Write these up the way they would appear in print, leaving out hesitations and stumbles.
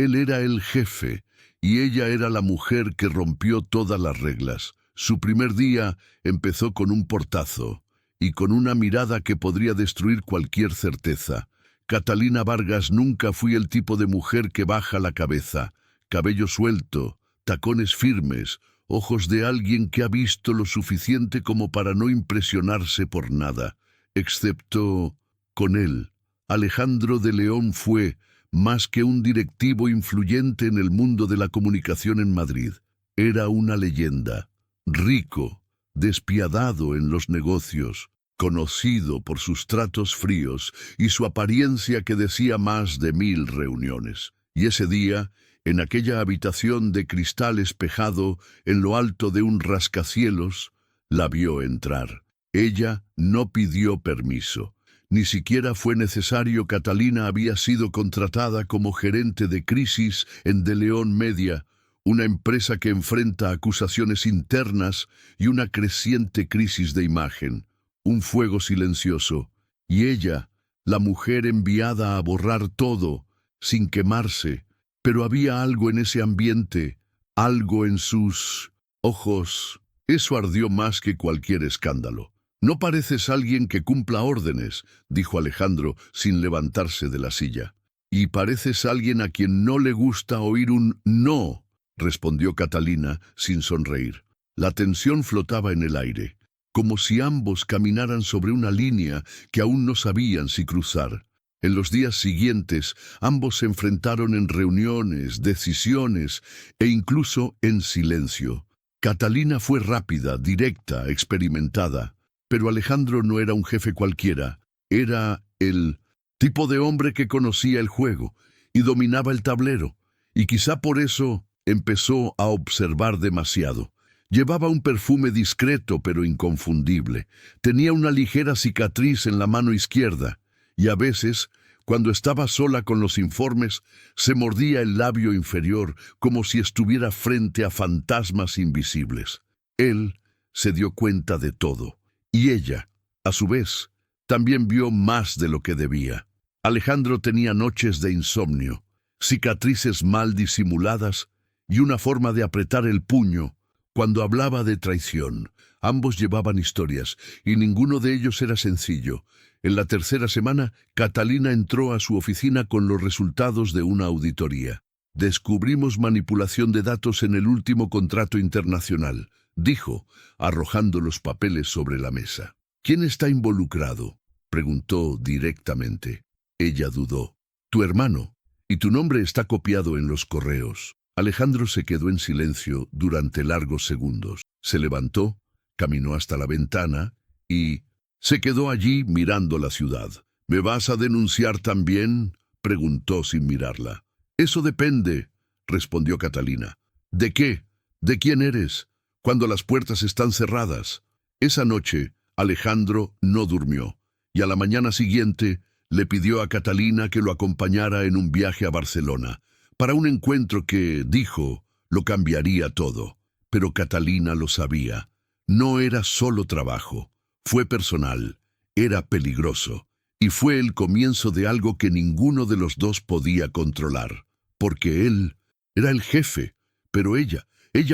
Él era el jefe, y ella era la mujer que rompió todas las reglas. Su primer día empezó con un portazo, y con una mirada que podría destruir cualquier certeza. Catalina Vargas nunca fue el tipo de mujer que baja la cabeza. Cabello suelto, tacones firmes, ojos de alguien que ha visto lo suficiente como para no impresionarse por nada, excepto con él. Alejandro de León fue, más que un directivo influyente en el mundo de la comunicación en Madrid, era una leyenda, rico, despiadado en los negocios, conocido por sus tratos fríos y su apariencia que decía más de 1000 reuniones. Y ese día, en aquella habitación de cristal espejado en lo alto de un rascacielos, la vio entrar. Ella no pidió permiso. Ni siquiera fue necesario. Catalina había sido contratada como gerente de crisis en De León Media, una empresa que enfrenta acusaciones internas y una creciente crisis de imagen. Un fuego silencioso. Y ella, la mujer enviada a borrar todo, sin quemarse. Pero había algo en ese ambiente, algo en sus ojos. Eso ardió más que cualquier escándalo. «No pareces alguien que cumpla órdenes», dijo Alejandro sin levantarse de la silla. «Y pareces alguien a quien no le gusta oír un no», respondió Catalina sin sonreír. La tensión flotaba en el aire, como si ambos caminaran sobre una línea que aún no sabían si cruzar. En los días siguientes, ambos se enfrentaron en reuniones, decisiones e incluso en silencio. Catalina fue rápida, directa, experimentada. Pero Alejandro no era un jefe cualquiera, era el tipo de hombre que conocía el juego y dominaba el tablero, y quizá por eso empezó a observar demasiado. Llevaba un perfume discreto pero inconfundible, tenía una ligera cicatriz en la mano izquierda, y a veces, cuando estaba sola con los informes, se mordía el labio inferior como si estuviera frente a fantasmas invisibles. Él se dio cuenta de todo. Y ella, a su vez, también vio más de lo que debía. Alejandro tenía noches de insomnio, cicatrices mal disimuladas y una forma de apretar el puño cuando hablaba de traición. Ambos llevaban historias y ninguno de ellos era sencillo. En la tercera semana, Catalina entró a su oficina con los resultados de una auditoría. «Descubrimos manipulación de datos en el último contrato internacional», dijo, arrojando los papeles sobre la mesa. «¿Quién está involucrado?», preguntó directamente. Ella dudó. «Tu hermano, y tu nombre está copiado en los correos». Alejandro se quedó en silencio durante largos segundos. Se levantó, caminó hasta la ventana y se quedó allí mirando la ciudad. «¿Me vas a denunciar también?», preguntó sin mirarla. «Eso depende», respondió Catalina. «¿De qué? ¿De quién eres? Cuando las puertas están cerradas». Esa noche, Alejandro no durmió, y a la mañana siguiente le pidió a Catalina que lo acompañara en un viaje a Barcelona, para un encuentro que, dijo, lo cambiaría todo. Pero Catalina lo sabía. No era solo trabajo, fue personal, era peligroso, y fue el comienzo de algo que ninguno de los dos podía controlar, porque él era el jefe, pero ella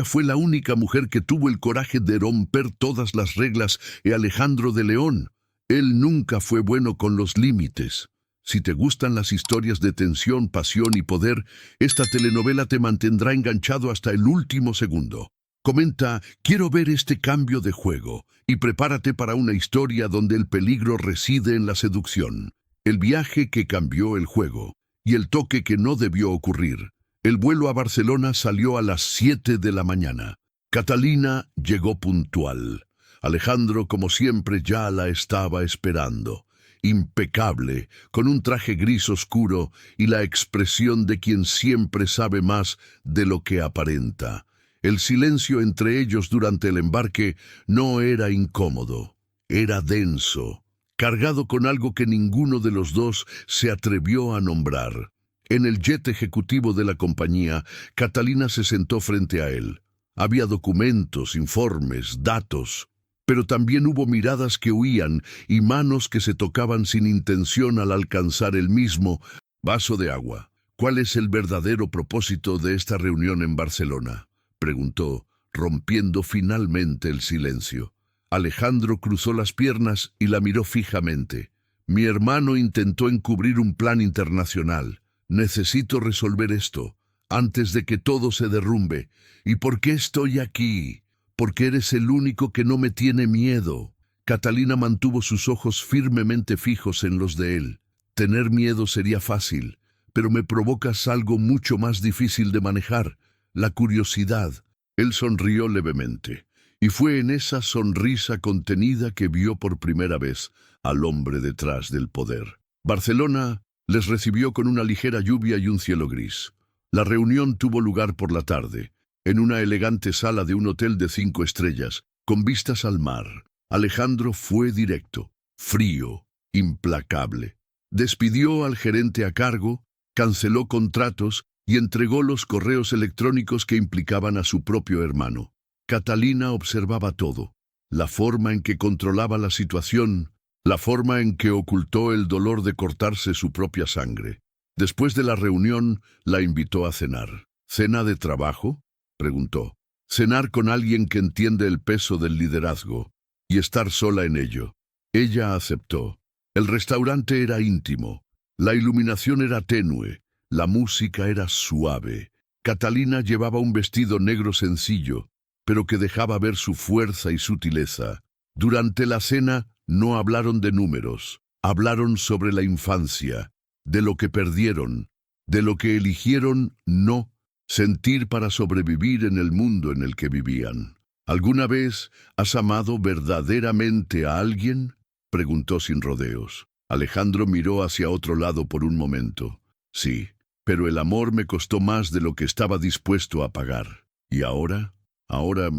fue la única mujer que tuvo el coraje de romper todas las reglas. Y Alejandro de León, él nunca fue bueno con los límites. Si te gustan las historias de tensión, pasión y poder, esta telenovela te mantendrá enganchado hasta el último segundo. Comenta: «Quiero ver este cambio de juego», y prepárate para una historia donde el peligro reside en la seducción. El viaje que cambió el juego, y el toque que no debió ocurrir. El vuelo a Barcelona salió a las 7 de la mañana. Catalina llegó puntual. Alejandro, como siempre, ya la estaba esperando. Impecable, con un traje gris oscuro y la expresión de quien siempre sabe más de lo que aparenta. El silencio entre ellos durante el embarque no era incómodo, era denso, cargado con algo que ninguno de los dos se atrevió a nombrar. En el jet ejecutivo de la compañía, Catalina se sentó frente a él. Había documentos, informes, datos, pero también hubo miradas que huían y manos que se tocaban sin intención al alcanzar el mismo vaso de agua. ¿Cuál es el verdadero propósito de esta reunión en Barcelona?, preguntó, rompiendo finalmente el silencio. Alejandro cruzó las piernas y la miró fijamente. Mi hermano intentó encubrir un plan internacional. Necesito resolver esto, antes de que todo se derrumbe. ¿Y por qué estoy aquí? Porque eres el único que no me tiene miedo. Catalina mantuvo sus ojos firmemente fijos en los de él. Tener miedo sería fácil, pero me provocas algo mucho más difícil de manejar, la curiosidad. Él sonrió levemente, y fue en esa sonrisa contenida que vio por primera vez al hombre detrás del poder. Barcelona les recibió con una ligera lluvia y un cielo gris. La reunión tuvo lugar por la tarde, en una elegante sala de un hotel de 5 estrellas, con vistas al mar. Alejandro fue directo, frío, implacable. Despidió al gerente a cargo, canceló contratos y entregó los correos electrónicos que implicaban a su propio hermano. Catalina observaba todo, la forma en que controlaba la situación, la forma en que ocultó el dolor de cortarse su propia sangre. Después de la reunión, la invitó a cenar. ¿Cena de trabajo?, preguntó. Cenar con alguien que entiende el peso del liderazgo y estar sola en ello. Ella aceptó. El restaurante era íntimo, la iluminación era tenue, la música era suave. Catalina llevaba un vestido negro sencillo, pero que dejaba ver su fuerza y sutileza. Durante la cena no hablaron de números, hablaron sobre la infancia, de lo que perdieron, de lo que eligieron no sentir para sobrevivir en el mundo en el que vivían. ¿Alguna vez has amado verdaderamente a alguien?, preguntó sin rodeos. Alejandro miró hacia otro lado por un momento. Sí, pero el amor me costó más de lo que estaba dispuesto a pagar. ¿Y ahora? Ahora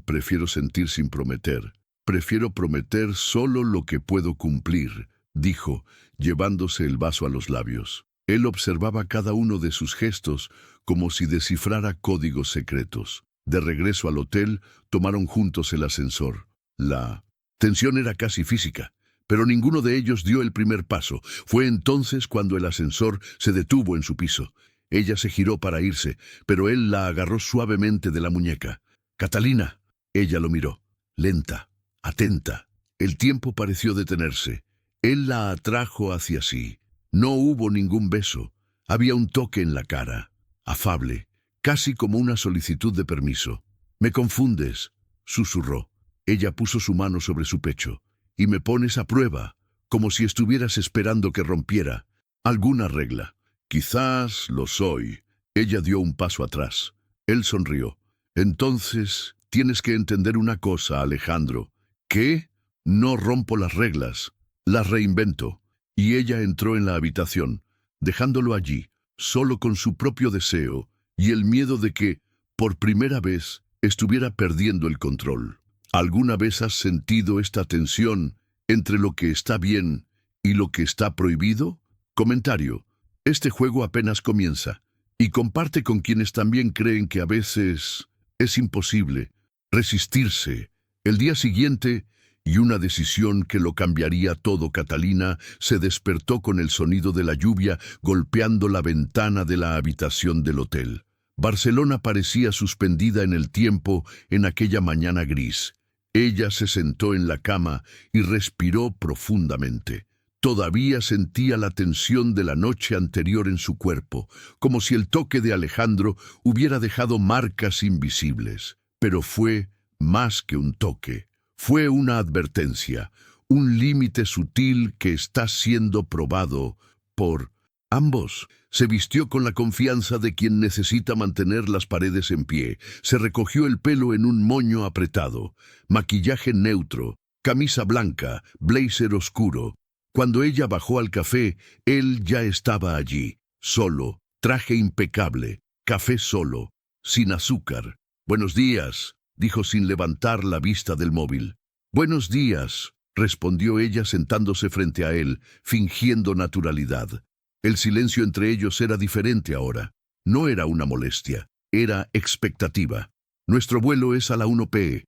prefiero sentir sin prometer. Prefiero prometer solo lo que puedo cumplir, dijo, llevándose el vaso a los labios. Él observaba cada uno de sus gestos como si descifrara códigos secretos. De regreso al hotel, tomaron juntos el ascensor. La tensión era casi física, pero ninguno de ellos dio el primer paso. Fue entonces cuando el ascensor se detuvo en su piso. Ella se giró para irse, pero él la agarró suavemente de la muñeca. «Catalina». Ella lo miró, lenta, atenta. El tiempo pareció detenerse. Él la atrajo hacia sí. No hubo ningún beso. Había un toque en la cara, afable, casi como una solicitud de permiso. «Me confundes», susurró. Ella puso su mano sobre su pecho. «Y me pones a prueba, como si estuvieras esperando que rompiera alguna regla». «Quizás lo soy». Ella dio un paso atrás. Él sonrió. «Entonces, tienes que entender una cosa, Alejandro». «¿Qué?» «No rompo las reglas, las reinvento». Y ella entró en la habitación, dejándolo allí, solo con su propio deseo y el miedo de que, por primera vez, estuviera perdiendo el control. ¿Alguna vez has sentido esta tensión entre lo que está bien y lo que está prohibido? Comentario. Este juego apenas comienza, y comparte con quienes también creen que a veces es imposible resistirse. El día siguiente, y una decisión que lo cambiaría todo. Catalina se despertó con el sonido de la lluvia golpeando la ventana de la habitación del hotel. Barcelona parecía suspendida en el tiempo en aquella mañana gris. Ella se sentó en la cama y respiró profundamente. Todavía sentía la tensión de la noche anterior en su cuerpo, como si el toque de Alejandro hubiera dejado marcas invisibles. Pero fue más que un toque. Fue una advertencia, un límite sutil que está siendo probado por ambos. Se vistió con la confianza de quien necesita mantener las paredes en pie. Se recogió el pelo en un moño apretado, maquillaje neutro, camisa blanca, blazer oscuro. Cuando ella bajó al café, él ya estaba allí, solo, traje impecable, café solo, sin azúcar. «Buenos días», dijo sin levantar la vista del móvil. «Buenos días», respondió ella sentándose frente a él, fingiendo naturalidad. El silencio entre ellos era diferente ahora. No era una molestia, era expectativa. «Nuestro vuelo es a la 1 p.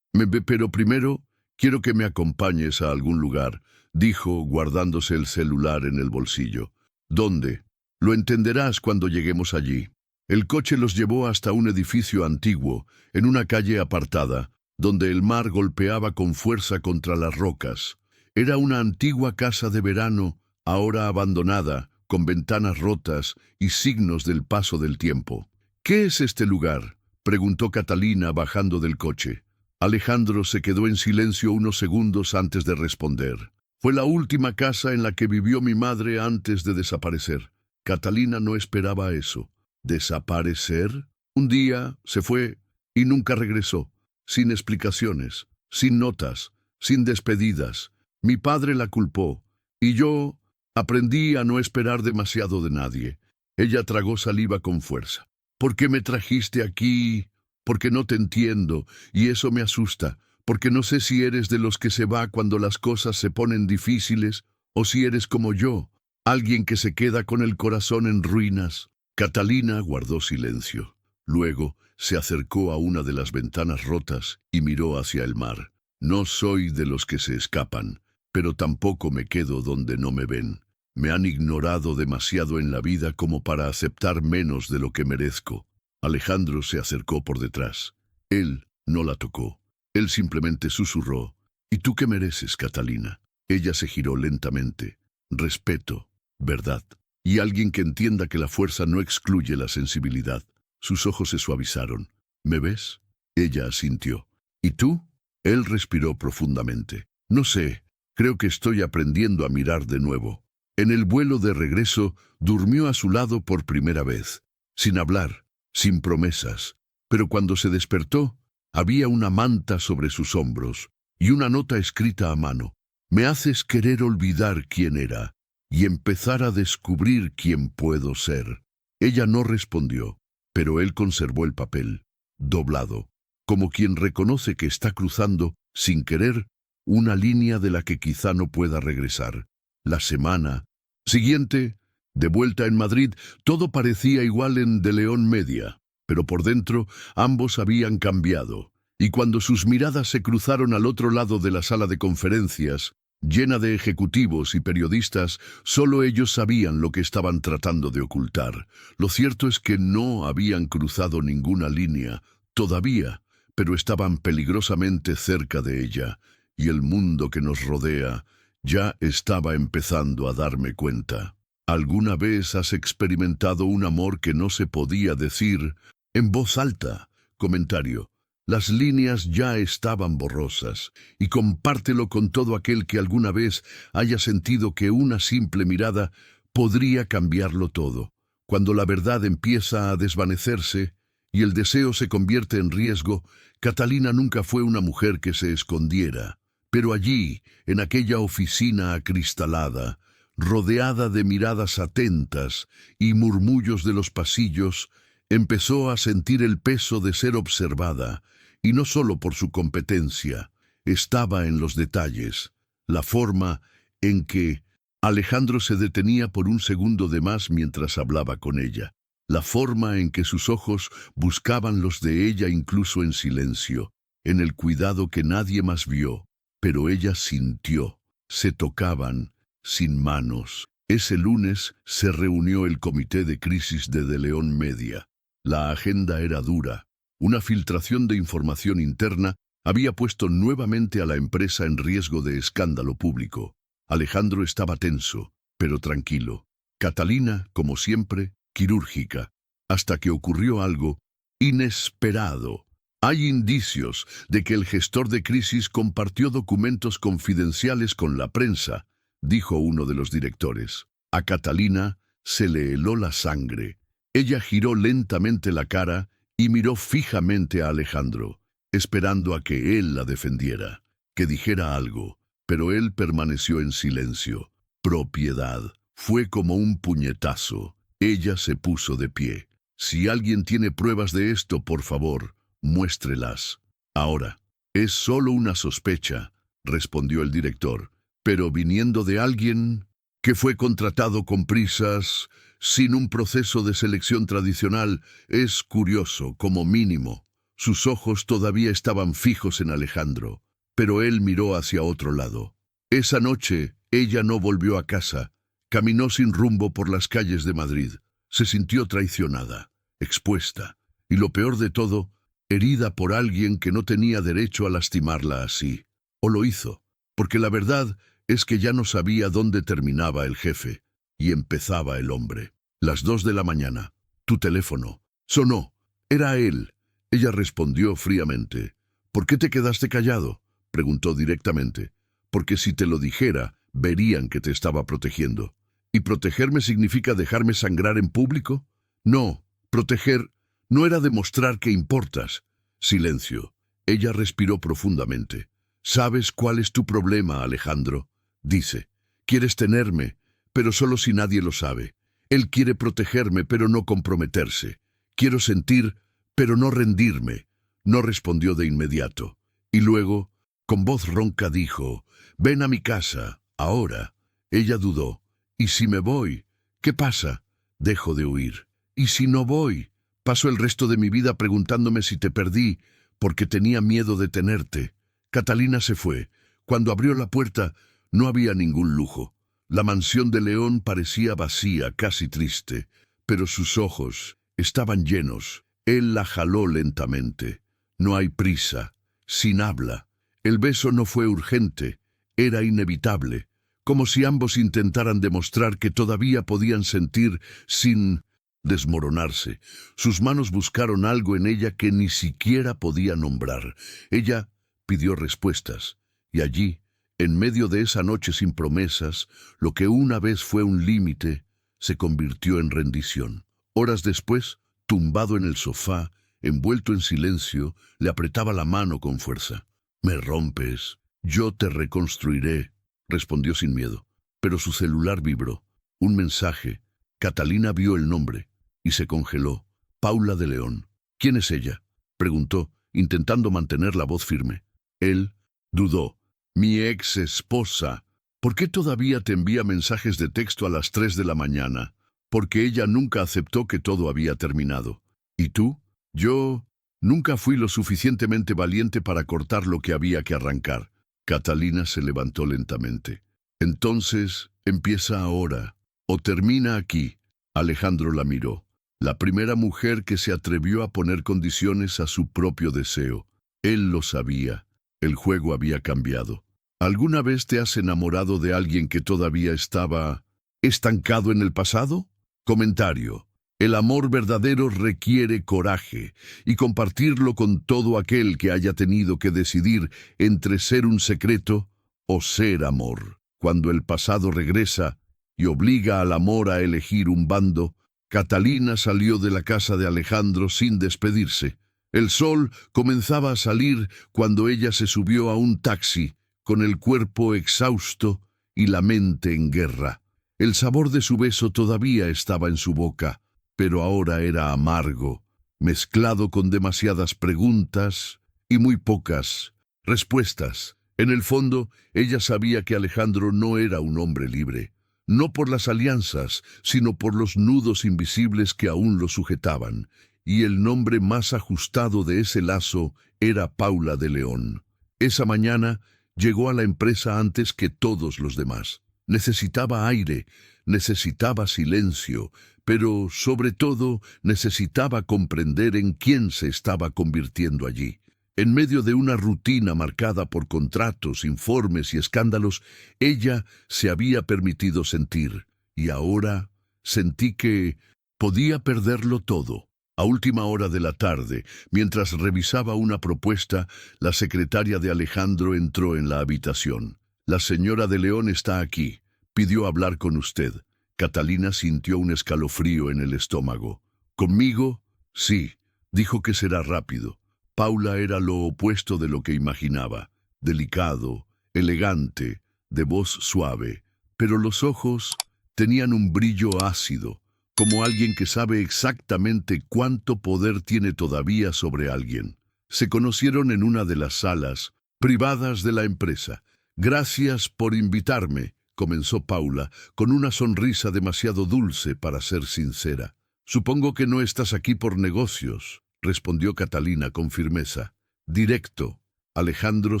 Pero primero quiero que me acompañes a algún lugar», dijo, guardándose el celular en el bolsillo. «¿Dónde?». Lo entenderás cuando lleguemos allí. El coche los llevó hasta un edificio antiguo, en una calle apartada, donde el mar golpeaba con fuerza contra las rocas. Era una antigua casa de verano, ahora abandonada, con ventanas rotas y signos del paso del tiempo. «¿Qué es este lugar?», preguntó Catalina bajando del coche. Alejandro se quedó en silencio unos segundos antes de responder. «Fue la última casa en la que vivió mi madre antes de desaparecer». Catalina no esperaba eso. ¿Desaparecer? Un día se fue y nunca regresó, sin explicaciones, sin notas, sin despedidas. Mi padre la culpó, y yo aprendí a no esperar demasiado de nadie. Ella tragó saliva con fuerza. «¿Por qué me trajiste aquí? Porque no te entiendo, y eso me asusta, porque no sé si eres de los que se va cuando las cosas se ponen difíciles, o si eres como yo, alguien que se queda con el corazón en ruinas». Catalina guardó silencio. Luego se acercó a una de las ventanas rotas y miró hacia el mar. «No soy de los que se escapan, pero tampoco me quedo donde no me ven. Me han ignorado demasiado en la vida como para aceptar menos de lo que merezco». Alejandro se acercó por detrás. Él no la tocó. Él simplemente susurró: «¿Y tú qué mereces, Catalina?». Ella se giró lentamente. «Respeto, verdad, y alguien que entienda que la fuerza no excluye la sensibilidad». Sus ojos se suavizaron. «¿Me ves?». Ella asintió. «¿Y tú?». Él respiró profundamente. «No sé, creo que estoy aprendiendo a mirar de nuevo». En el vuelo de regreso, durmió a su lado por primera vez, sin hablar, sin promesas. Pero cuando se despertó, había una manta sobre sus hombros y una nota escrita a mano. «Me haces querer olvidar quién era y empezar a descubrir quién puedo ser». Ella no respondió, pero él conservó el papel, doblado, como quien reconoce que está cruzando, sin querer, una línea de la que quizá no pueda regresar. La semana siguiente, de vuelta en Madrid, todo parecía igual en De León Media, pero por dentro ambos habían cambiado, y cuando sus miradas se cruzaron al otro lado de la sala de conferencias, llena de ejecutivos y periodistas, solo ellos sabían lo que estaban tratando de ocultar. Lo cierto es que no habían cruzado ninguna línea, todavía, pero estaban peligrosamente cerca de ella, y el mundo que nos rodea ya estaba empezando a darme cuenta. ¿Alguna vez has experimentado un amor que no se podía decir en voz alta? Comentario. Las líneas ya estaban borrosas, y compártelo con todo aquel que alguna vez haya sentido que una simple mirada podría cambiarlo todo. Cuando la verdad empieza a desvanecerse y el deseo se convierte en riesgo, Catalina nunca fue una mujer que se escondiera. Pero allí, en aquella oficina acristalada, rodeada de miradas atentas y murmullos de los pasillos, empezó a sentir el peso de ser observada, y no solo por su competencia. Estaba en los detalles, la forma en que Alejandro se detenía por un segundo de más mientras hablaba con ella, la forma en que sus ojos buscaban los de ella incluso en silencio, en el cuidado que nadie más vio. Pero ella sintió. Se tocaban, sin manos. Ese lunes se reunió el comité de crisis de León Media. La agenda era dura. Una filtración de información interna había puesto nuevamente a la empresa en riesgo de escándalo público. Alejandro estaba tenso, pero tranquilo. Catalina, como siempre, quirúrgica, hasta que ocurrió algo inesperado. Hay indicios de que el gestor de crisis compartió documentos confidenciales con la prensa, dijo uno de los directores. A Catalina se le heló la sangre. Ella giró lentamente la cara y miró fijamente a Alejandro, esperando a que él la defendiera, que dijera algo, pero él permaneció en silencio. Propiedad. Fue como un puñetazo. Ella se puso de pie. «Si alguien tiene pruebas de esto, por favor, muéstrelas». «Ahora, es solo una sospecha», respondió el director, «pero viniendo de alguien que fue contratado con prisas, sin un proceso de selección tradicional, es curioso, como mínimo». Sus ojos todavía estaban fijos en Alejandro, pero él miró hacia otro lado. Esa noche, ella no volvió a casa. Caminó sin rumbo por las calles de Madrid. Se sintió traicionada, expuesta, y lo peor de todo, herida por alguien que no tenía derecho a lastimarla así. O lo hizo, porque la verdad es que ya no sabía dónde terminaba el jefe y empezaba el hombre. Las 2 de la mañana. Tu teléfono. Sonó. Era él. Ella respondió fríamente. ¿Por qué te quedaste callado? Preguntó directamente. Porque si te lo dijera, verían que te estaba protegiendo. ¿Y protegerme significa dejarme sangrar en público? No, proteger no era demostrar que importas. Silencio. Ella respiró profundamente. ¿Sabes cuál es tu problema, Alejandro? Dice. Quieres tenerme, pero solo si nadie lo sabe. Él quiere protegerme, pero no comprometerse. Quiero sentir, pero no rendirme. No respondió de inmediato. Y luego, con voz ronca dijo, ven a mi casa, ahora. Ella dudó. ¿Y si me voy? ¿Qué pasa? Dejo de huir. ¿Y si no voy? Paso el resto de mi vida preguntándome si te perdí, porque tenía miedo de tenerte. Catalina se fue. Cuando abrió la puerta, no había ningún lujo. La mansión de León parecía vacía, casi triste, pero sus ojos estaban llenos. Él la jaló lentamente. No hay prisa, sin habla. El beso no fue urgente, era inevitable, como si ambos intentaran demostrar que todavía podían sentir sin desmoronarse. Sus manos buscaron algo en ella que ni siquiera podía nombrar. Ella pidió respuestas, y allí, en medio de esa noche sin promesas, lo que una vez fue un límite, se convirtió en rendición. Horas después, tumbado en el sofá, envuelto en silencio, le apretaba la mano con fuerza. «Me rompes, yo te reconstruiré», respondió sin miedo. Pero su celular vibró. Un mensaje. Catalina vio el nombre y se congeló. Paula de León. «¿Quién es ella?», preguntó, intentando mantener la voz firme. Él dudó. «Mi ex esposa». «¿Por qué todavía te envía mensajes de texto a las 3 de la mañana?» «Porque ella nunca aceptó que todo había terminado». «¿Y tú?» «Yo nunca fui lo suficientemente valiente para cortar lo que había que arrancar». Catalina se levantó lentamente. «Entonces, empieza ahora, o termina aquí». Alejandro la miró. La primera mujer que se atrevió a poner condiciones a su propio deseo. Él lo sabía. El juego había cambiado. ¿Alguna vez te has enamorado de alguien que todavía estaba estancado en el pasado? Comentario. El amor verdadero requiere coraje y compartirlo con todo aquel que haya tenido que decidir entre ser un secreto o ser amor. Cuando el pasado regresa y obliga al amor a elegir un bando, Catalina salió de la casa de Alejandro sin despedirse. El sol comenzaba a salir cuando ella se subió a un taxi, con el cuerpo exhausto y la mente en guerra. El sabor de su beso todavía estaba en su boca, pero ahora era amargo, mezclado con demasiadas preguntas y muy pocas respuestas. En el fondo, ella sabía que Alejandro no era un hombre libre, no por las alianzas, sino por los nudos invisibles que aún lo sujetaban, y el nombre más ajustado de ese lazo era Paula de León. Esa mañana llegó a la empresa antes que todos los demás. Necesitaba aire, necesitaba silencio, pero sobre todo necesitaba comprender en quién se estaba convirtiendo allí. En medio de una rutina marcada por contratos, informes y escándalos, ella se había permitido sentir, y ahora sentí que podía perderlo todo. A última hora de la tarde, mientras revisaba una propuesta, la secretaria de Alejandro entró en la habitación. «La señora de León está aquí. Pidió hablar con usted». Catalina sintió un escalofrío en el estómago. «¿Conmigo?» «Sí». Dijo que será rápido. Paula era lo opuesto de lo que imaginaba. Delicado, elegante, de voz suave. Pero los ojos tenían un brillo ácido, como alguien que sabe exactamente cuánto poder tiene todavía sobre alguien. Se conocieron en una de las salas privadas de la empresa. «Gracias por invitarme», comenzó Paula, con una sonrisa demasiado dulce para ser sincera. «Supongo que no estás aquí por negocios», respondió Catalina con firmeza. Directo. Alejandro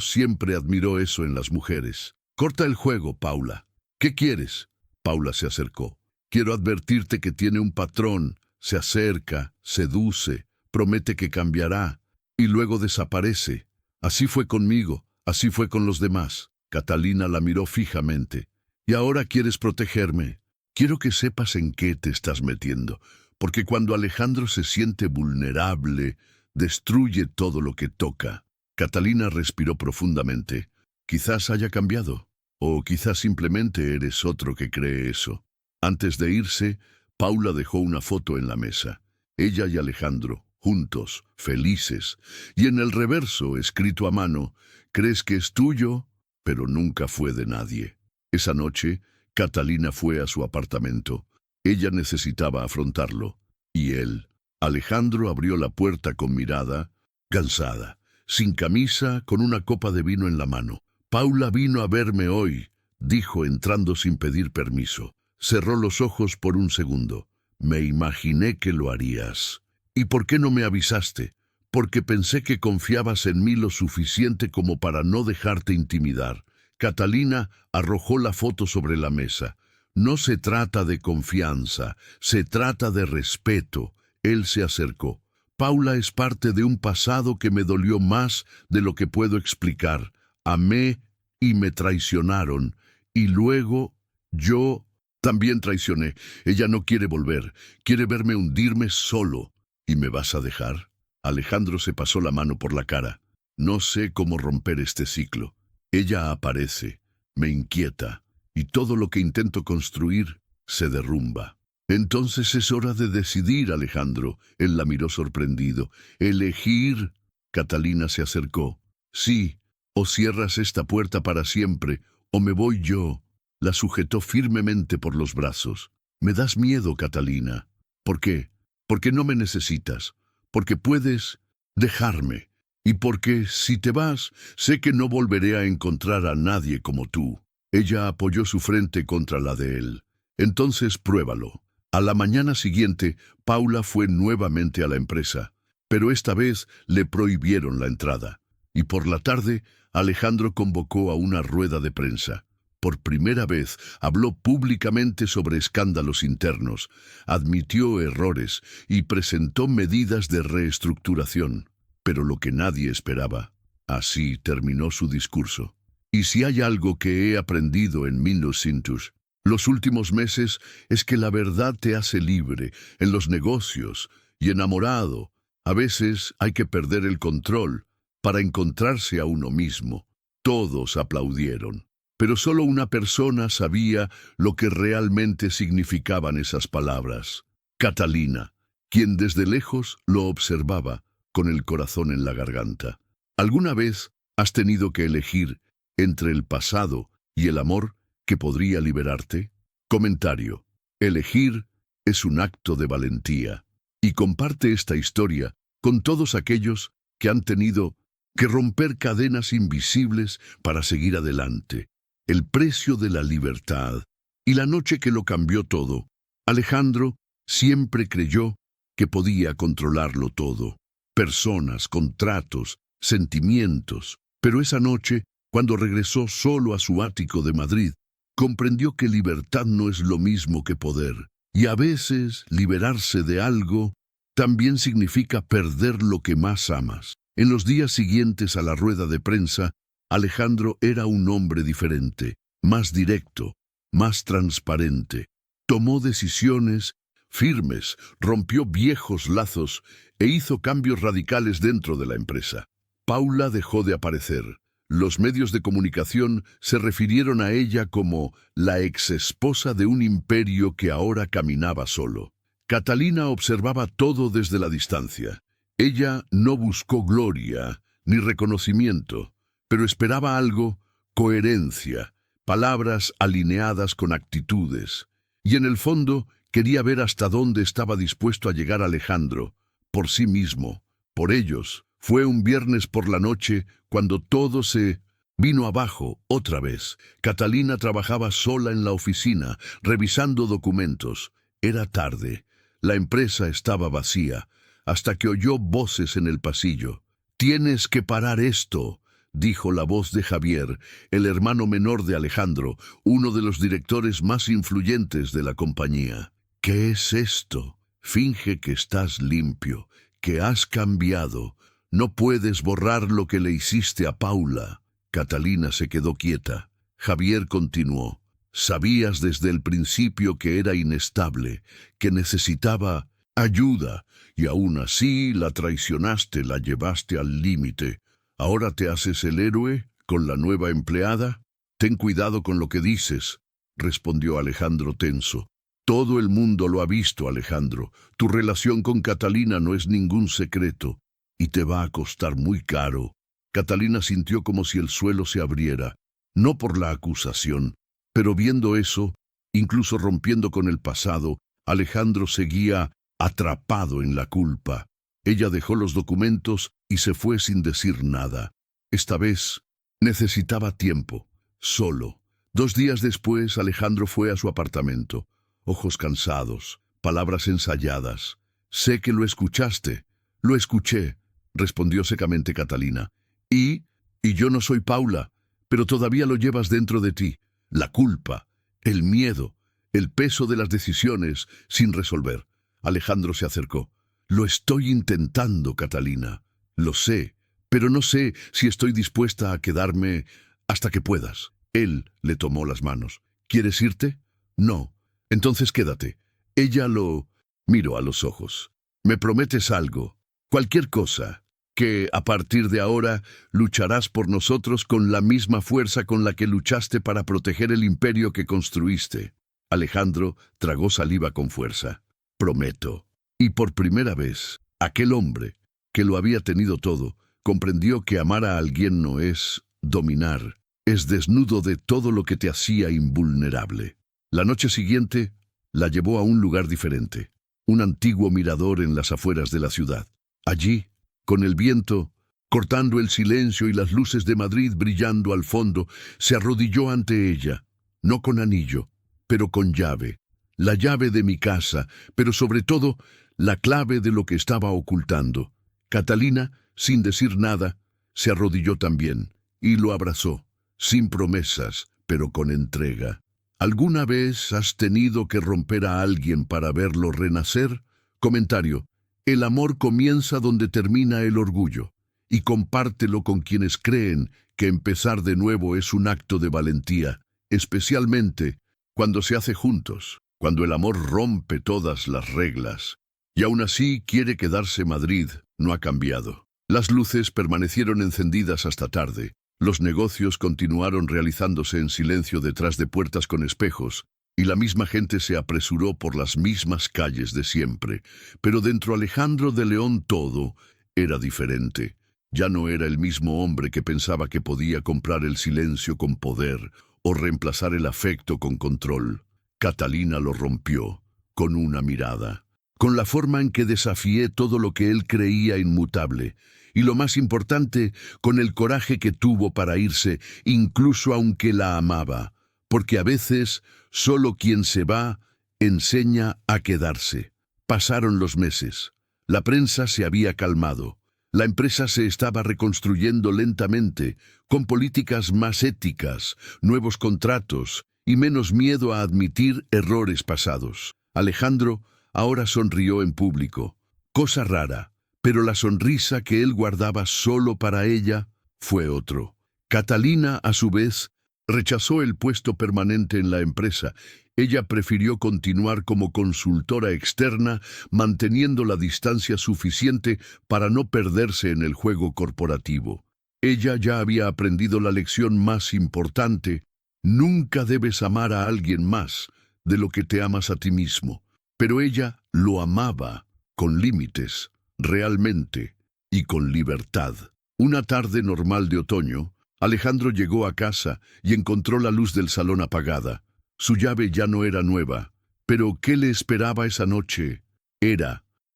siempre admiró eso en las mujeres. «Corta el juego, Paula. ¿Qué quieres?» Paula se acercó. Quiero advertirte que tiene un patrón. Se acerca, seduce, promete que cambiará y luego desaparece. Así fue conmigo, así fue con los demás. Catalina la miró fijamente. ¿Y ahora quieres protegerme? Quiero que sepas en qué te estás metiendo, porque cuando Alejandro se siente vulnerable, destruye todo lo que toca. Catalina respiró profundamente. Quizás haya cambiado, o quizás simplemente eres otro que cree eso. Antes de irse, Paula dejó una foto en la mesa. Ella y Alejandro, juntos, felices, y en el reverso, escrito a mano, «Crees que es tuyo, pero nunca fue de nadie». Esa noche, Catalina fue a su apartamento. Ella necesitaba afrontarlo. Y él, Alejandro, abrió la puerta con mirada, cansada, sin camisa, con una copa de vino en la mano. «Paula vino a verme hoy», dijo entrando sin pedir permiso. Cerró los ojos por un segundo. «Me imaginé que lo harías». «¿Y por qué no me avisaste?» «Porque pensé que confiabas en mí lo suficiente como para no dejarte intimidar». Catalina arrojó la foto sobre la mesa. «No se trata de confianza, se trata de respeto». Él se acercó. «Paula es parte de un pasado que me dolió más de lo que puedo explicar. Amé y me traicionaron. Y luego yo también traicioné. Ella no quiere volver. Quiere verme hundirme solo. ¿Y me vas a dejar?» Alejandro se pasó la mano por la cara. «No sé cómo romper este ciclo. Ella aparece, me inquieta, y todo lo que intento construir se derrumba». «Entonces es hora de decidir, Alejandro». Él la miró sorprendido. «¿Elegir?» Catalina se acercó. «Sí, o cierras esta puerta para siempre, o me voy yo». La sujetó firmemente por los brazos. «Me das miedo, Catalina». «¿Por qué?» «Porque no me necesitas, porque puedes dejarme, y porque, si te vas, sé que no volveré a encontrar a nadie como tú». Ella apoyó su frente contra la de él. «Entonces pruébalo». A la mañana siguiente, Paula fue nuevamente a la empresa, pero esta vez le prohibieron la entrada. Y por la tarde, Alejandro convocó a una rueda de prensa. Por primera vez habló públicamente sobre escándalos internos, admitió errores y presentó medidas de reestructuración. Pero lo que nadie esperaba. Así terminó su discurso. «Y si hay algo que he aprendido en Minucintus los últimos meses es que la verdad te hace libre en los negocios y enamorado. A veces hay que perder el control para encontrarse a uno mismo». Todos aplaudieron. Pero solo una persona sabía lo que realmente significaban esas palabras. Catalina, quien desde lejos lo observaba con el corazón en la garganta. ¿Alguna vez has tenido que elegir entre el pasado y el amor que podría liberarte? Comentario. Elegir es un acto de valentía. Y comparte esta historia con todos aquellos que han tenido que romper cadenas invisibles para seguir adelante. El precio de la libertad y la noche que lo cambió todo. Alejandro siempre creyó que podía controlarlo todo. Personas, contratos, sentimientos. Pero esa noche, cuando regresó solo a su ático de Madrid, comprendió que libertad no es lo mismo que poder. Y a veces, liberarse de algo también significa perder lo que más amas. En los días siguientes a la rueda de prensa, Alejandro era un hombre diferente, más directo, más transparente. Tomó decisiones firmes, rompió viejos lazos e hizo cambios radicales dentro de la empresa. Paula dejó de aparecer. Los medios de comunicación se refirieron a ella como la exesposa de un imperio que ahora caminaba solo. Catalina observaba todo desde la distancia. Ella no buscó gloria ni reconocimiento, pero esperaba algo: coherencia, palabras alineadas con actitudes. Y en el fondo quería ver hasta dónde estaba dispuesto a llegar Alejandro, por sí mismo, por ellos. Fue un viernes por la noche cuando todo se vino abajo otra vez. Catalina trabajaba sola en la oficina, revisando documentos. Era tarde. La empresa estaba vacía, hasta que oyó voces en el pasillo. «Tienes que parar esto», dijo la voz de Javier, el hermano menor de Alejandro, uno de los directores más influyentes de la compañía. ¿Qué es esto? Finge que estás limpio, que has cambiado. No puedes borrar lo que le hiciste a Paula. Catalina se quedó quieta. Javier continuó. Sabías desde el principio que era inestable, que necesitaba ayuda, y aún así la traicionaste, la llevaste al límite. ¿Ahora te haces el héroe con la nueva empleada? Ten cuidado con lo que dices, respondió Alejandro tenso. Todo el mundo lo ha visto, Alejandro. Tu relación con Catalina no es ningún secreto, y te va a costar muy caro. Catalina sintió como si el suelo se abriera, no por la acusación, pero viendo eso, incluso rompiendo con el pasado, Alejandro seguía atrapado en la culpa. Ella dejó los documentos y se fue sin decir nada. Esta vez necesitaba tiempo, solo. 2 días después, Alejandro fue a su apartamento. Ojos cansados, palabras ensayadas. Sé que lo escuchaste. Lo escuché, respondió secamente Catalina. Y yo no soy Paula, pero todavía lo llevas dentro de ti. La culpa, el miedo, el peso de las decisiones sin resolver. Alejandro se acercó. Lo estoy intentando, Catalina. Lo sé, pero no sé si estoy dispuesta a quedarme hasta que puedas. Él le tomó las manos. ¿Quieres irte? No. Entonces quédate. Ella lo miró a los ojos. ¿Me prometes algo? Cualquier cosa. Que a partir de ahora lucharás por nosotros con la misma fuerza con la que luchaste para proteger el imperio que construiste. Alejandro tragó saliva con fuerza. Prometo. Y por primera vez, aquel hombre, que lo había tenido todo, comprendió que amar a alguien no es dominar, es desnudo de todo lo que te hacía invulnerable. La noche siguiente, la llevó a un lugar diferente, un antiguo mirador en las afueras de la ciudad. Allí, con el viento, cortando el silencio y las luces de Madrid brillando al fondo, se arrodilló ante ella, no con anillo, pero con llave. La llave de mi casa, pero sobre todo, la clave de lo que estaba ocultando. Catalina, sin decir nada, se arrodilló también, y lo abrazó, sin promesas, pero con entrega. ¿Alguna vez has tenido que romper a alguien para verlo renacer? Comentario. El amor comienza donde termina el orgullo, y compártelo con quienes creen que empezar de nuevo es un acto de valentía, especialmente cuando se hace juntos, cuando el amor rompe todas las reglas. Y aún así quiere quedarse. Madrid no ha cambiado. Las luces permanecieron encendidas hasta tarde. Los negocios continuaron realizándose en silencio detrás de puertas con espejos, y la misma gente se apresuró por las mismas calles de siempre. Pero dentro Alejandro de León todo era diferente. Ya no era el mismo hombre que pensaba que podía comprar el silencio con poder o reemplazar el afecto con control. Catalina lo rompió, con una mirada, con la forma en que desafié todo lo que él creía inmutable, y lo más importante, con el coraje que tuvo para irse, incluso aunque la amaba, porque a veces solo quien se va enseña a quedarse. Pasaron los meses. La prensa se había calmado. La empresa se estaba reconstruyendo lentamente, con políticas más éticas, nuevos contratos y menos miedo a admitir errores pasados. Alejandro ahora sonrió en público. Cosa rara, pero la sonrisa que él guardaba solo para ella fue otro. Catalina, a su vez, rechazó el puesto permanente en la empresa. Ella prefirió continuar como consultora externa, manteniendo la distancia suficiente para no perderse en el juego corporativo. Ella ya había aprendido la lección más importante: nunca debes amar a alguien más de lo que te amas a ti mismo. Pero ella lo amaba, con límites, realmente, y con libertad. Una tarde normal de otoño, Alejandro llegó a casa y encontró la luz del salón apagada. Su llave ya no era nueva, pero ¿qué le esperaba esa noche?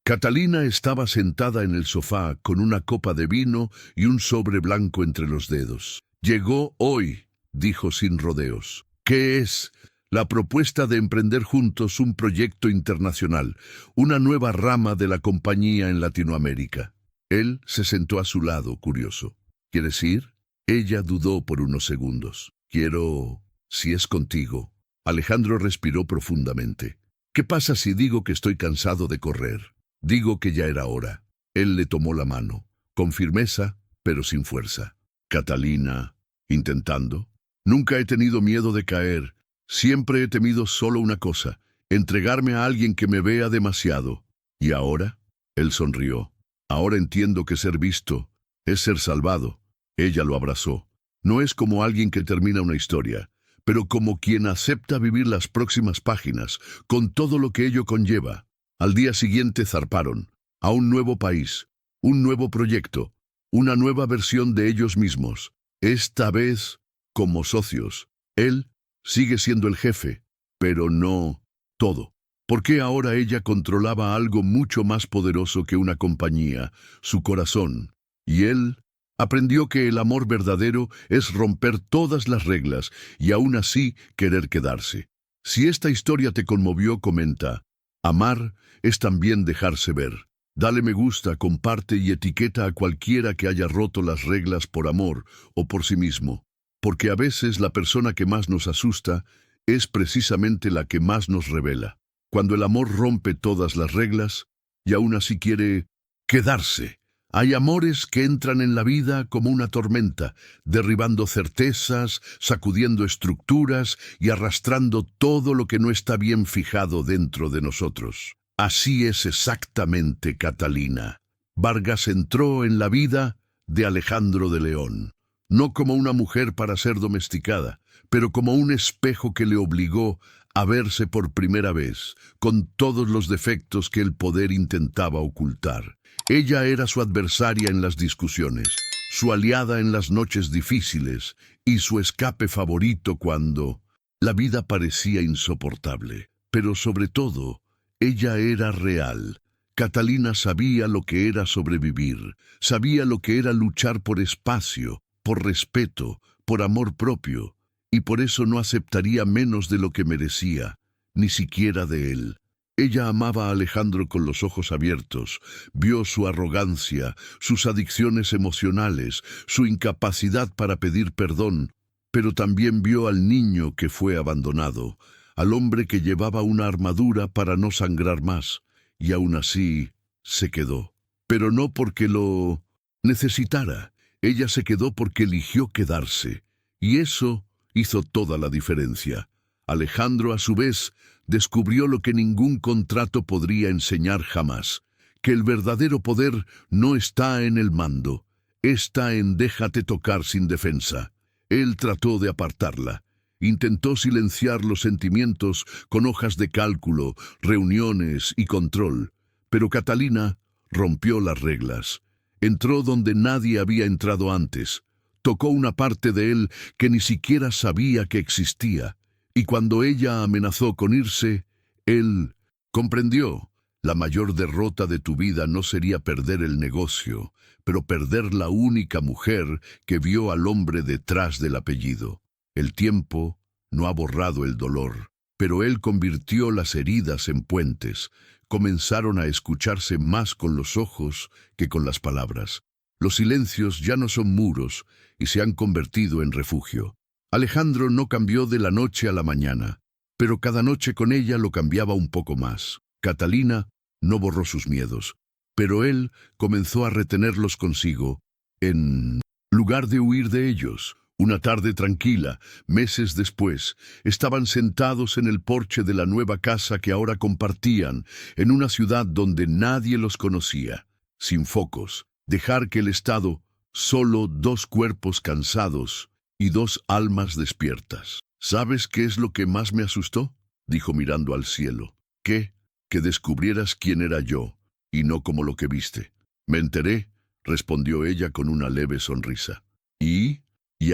Catalina estaba sentada en el sofá con una copa de vino y un sobre blanco entre los dedos. Llegó hoy, dijo sin rodeos. ¿Qué es? La propuesta de emprender juntos un proyecto internacional, una nueva rama de la compañía en Latinoamérica. Él se sentó a su lado, curioso. ¿Quieres ir? Ella dudó por unos segundos. Quiero, si es contigo. Alejandro respiró profundamente. ¿Qué pasa si digo que estoy cansado de correr? Digo que ya era hora. Él le tomó la mano, con firmeza, pero sin fuerza. Catalina, intentando. Nunca he tenido miedo de caer. Siempre he temido solo una cosa, entregarme a alguien que me vea demasiado. ¿Y ahora? Él sonrió. Ahora entiendo que ser visto es ser salvado. Ella lo abrazó. No es como alguien que termina una historia, pero como quien acepta vivir las próximas páginas, con todo lo que ello conlleva. Al día siguiente zarparon, a un nuevo país, un nuevo proyecto, una nueva versión de ellos mismos. Esta vez, como socios. Él sigue siendo el jefe, pero no todo. ¿Por qué ahora ella controlaba algo mucho más poderoso que una compañía, su corazón? Y él aprendió que el amor verdadero es romper todas las reglas y aún así querer quedarse. Si esta historia te conmovió, comenta. Amar es también dejarse ver. Dale me gusta, comparte y etiqueta a cualquiera que haya roto las reglas por amor o por sí mismo. Porque a veces la persona que más nos asusta es precisamente la que más nos revela. Cuando el amor rompe todas las reglas y aún así quiere quedarse. Hay amores que entran en la vida como una tormenta, derribando certezas, sacudiendo estructuras y arrastrando todo lo que no está bien fijado dentro de nosotros. Así es exactamente Catalina. Vargas entró en la vida de Alejandro de León, no como una mujer para ser domesticada, pero como un espejo que le obligó a verse por primera vez, con todos los defectos que el poder intentaba ocultar. Ella era su adversaria en las discusiones, su aliada en las noches difíciles y su escape favorito cuando la vida parecía insoportable. Pero sobre todo, ella era real. Catalina sabía lo que era sobrevivir, sabía lo que era luchar por espacio, por respeto, por amor propio, y por eso no aceptaría menos de lo que merecía, ni siquiera de él. Ella amaba a Alejandro con los ojos abiertos, vio su arrogancia, sus adicciones emocionales, su incapacidad para pedir perdón, pero también vio al niño que fue abandonado, al hombre que llevaba una armadura para no sangrar más, y aún así se quedó. Pero no porque lo necesitara, ella se quedó porque eligió quedarse, y eso hizo toda la diferencia. Alejandro, a su vez, descubrió lo que ningún contrato podría enseñar jamás, que el verdadero poder no está en el mando, está en déjate tocar sin defensa. Él trató de apartarla. Intentó silenciar los sentimientos con hojas de cálculo, reuniones y control, pero Catalina rompió las reglas. Entró donde nadie había entrado antes. Tocó una parte de él que ni siquiera sabía que existía. Y cuando ella amenazó con irse, él comprendió. La mayor derrota de tu vida no sería perder el negocio, pero perder la única mujer que vio al hombre detrás del apellido. El tiempo no ha borrado el dolor, pero él convirtió las heridas en puentes. Comenzaron a escucharse más con los ojos que con las palabras. Los silencios ya no son muros y se han convertido en refugio. Alejandro no cambió de la noche a la mañana, pero cada noche con ella lo cambiaba un poco más. Catalina no borró sus miedos, pero él comenzó a retenerlos consigo, en lugar de huir de ellos. Una tarde tranquila, meses después, estaban sentados en el porche de la nueva casa que ahora compartían, en una ciudad donde nadie los conocía, sin focos. Dejar que el Estado, solo dos cuerpos cansados y dos almas despiertas. ¿Sabes qué es lo que más me asustó?, dijo mirando al cielo. ¿Qué? Que descubrieras quién era yo, y no como lo que viste. Me enteré, respondió ella con una leve sonrisa. Y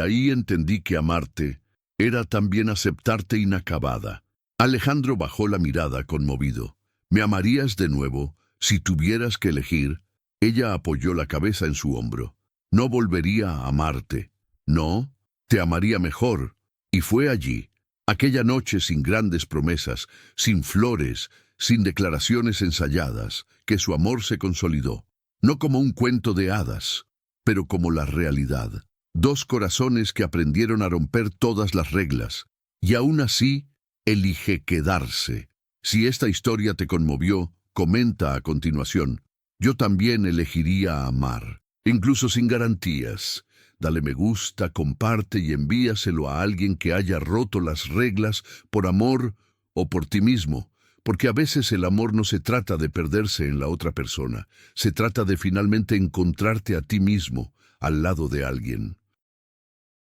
ahí entendí que amarte era también aceptarte inacabada. Alejandro bajó la mirada conmovido. ¿Me amarías de nuevo si tuvieras que elegir? Ella apoyó la cabeza en su hombro. No volvería a amarte. No, te amaría mejor. Y fue allí, aquella noche sin grandes promesas, sin flores, sin declaraciones ensayadas, que su amor se consolidó. No como un cuento de hadas, pero como la realidad. Dos corazones que aprendieron a romper todas las reglas, y aún así, elige quedarse. Si esta historia te conmovió, comenta a continuación. Yo también elegiría amar, incluso sin garantías. Dale me gusta, comparte y envíaselo a alguien que haya roto las reglas por amor o por ti mismo, porque a veces el amor no se trata de perderse en la otra persona, se trata de finalmente encontrarte a ti mismo al lado de alguien.